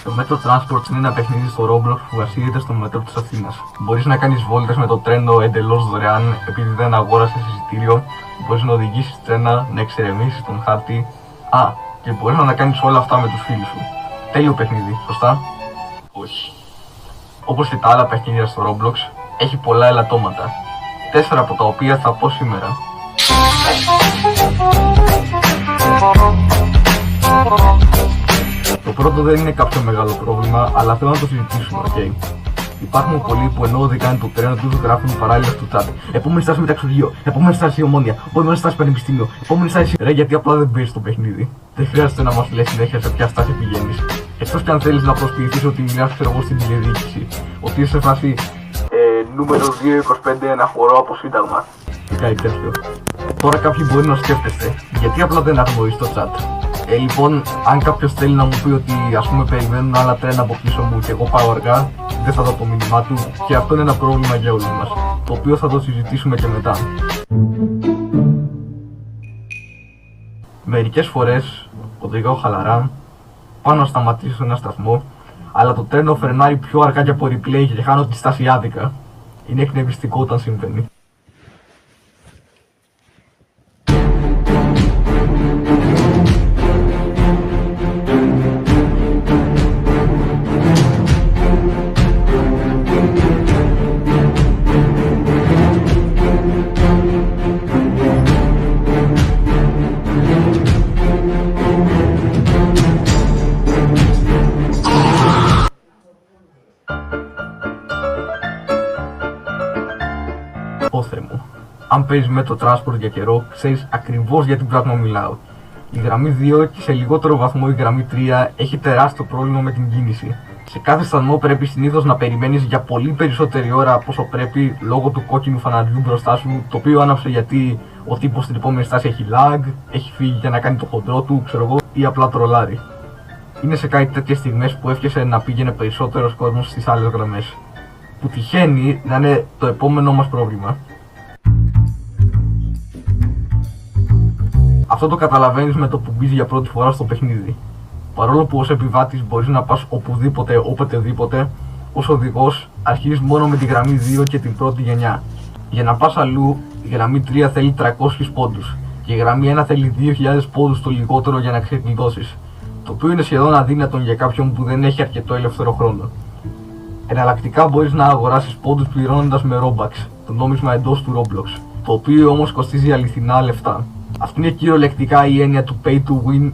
Το Metro Transport είναι ένα παιχνίδι στο Roblox που βασίζεται στο μετρό της Αθήνας. Μπορείς να κάνεις βόλτες με το τρένο εντελώς δωρεάν επειδή δεν αγόρασες εισιτήριο. Μπορείς να οδηγήσεις τρένα, να εξερεμήσεις τον χάρτη. Και μπορείς να κάνεις όλα αυτά με τους φίλους σου. Τέλειο παιχνίδι, σωστά? Όχι. Όπως και τα άλλα παιχνίδια στο Roblox, έχει πολλά ελαττώματα. 4 από τα οποία θα πω σήμερα. Το πρώτο δεν είναι κάποιο μεγάλο πρόβλημα, αλλά θέλω να το συζητήσουμε, ok? Υπάρχουν πολλοί που ενώ οδηγάνε το τρένο τους γράφουν παράλληλα στο chat. Επόμενη στάση μεταξουργείο, επόμενη στάση Ομόνια, επόμενη στάση Πανεπιστήμιο, επόμενη στάση. Ρε, γιατί απλά δεν παίζεις το παιχνίδι. Δεν χρειάζεται να μας λες συνέχεια σε ποια στάση πηγαίνεις. Εκτός κι αν θέλεις να προσποιηθείς ότι μιλάς, ξέρω εγώ, στην τηλεδιοίκηση. Ότι είσαι σε φάση νούμερο 225 ένα χορό από Σύνταγμα. Και κάτι τέτοιο. Τώρα κάποιοι μπορεί να σκέφτεστε, γιατί απλά δεν αγνοείς το chat. Λοιπόν, αν κάποιος θέλει να μου πει ότι ας πούμε περιμένουν άλλα τρένα από πίσω μου και εγώ πάω αργά, δεν θα δω το μήνυμά του και αυτό είναι ένα πρόβλημα για όλους μας, το οποίο θα το συζητήσουμε και μετά. Μερικές φορές οδηγάω χαλαρά, πάω να σταματήσω σε ένα σταθμό, αλλά το τρένο φρενάρει πιο αργά και από replay και χάνω τη στάση άδικα. Είναι εκνευριστικό όταν συμβαίνει. Όθε μου. Αν παίζεις με το transport για καιρό, ξέρεις ακριβώς για τι πράγμα μιλάω. Η γραμμή 2 και σε λιγότερο βαθμό η γραμμή 3 έχει τεράστιο πρόβλημα με την κίνηση. Σε κάθε σταθμό πρέπει συνήθως να περιμένεις για πολύ περισσότερη ώρα από όσο πρέπει λόγω του κόκκινου φαναριού μπροστά σου, το οποίο άναψε γιατί ο τύπος στην επόμενη στάση έχει lag, έχει φύγει για να κάνει το χοντρό του, ξέρω εγώ, ή απλά τρολάρει. Είναι σε κάτι τέτοιες στιγμές που εύχεσαι να πήγαινε περισσότερος κόσμος στις άλλες γραμμές. Που τυχαίνει να είναι το επόμενό μας πρόβλημα. Αυτό το καταλαβαίνεις με το που μπεις για πρώτη φορά στο παιχνίδι. Παρόλο που ως επιβάτης μπορείς να πας οπουδήποτε, οποτεδήποτε, ως οδηγός αρχίζεις μόνο με τη γραμμή 2 και την πρώτη γενιά. Για να πας αλλού, η γραμμή 3 θέλει 300 πόντους και η γραμμή 1 θέλει 2.000 πόντους το λιγότερο για να ξεκλειδώσεις. Το οποίο είναι σχεδόν αδύνατον για κάποιον που δεν έχει αρκετό ελεύθερο χρόνο. Εναλλακτικά μπορείς να αγοράσεις πόντους πληρώνοντας με Robux, το νόμισμα εντός του Roblox, το οποίο όμως κοστίζει αληθινά λεφτά. Αυτή είναι κυριολεκτικά η έννοια του pay to win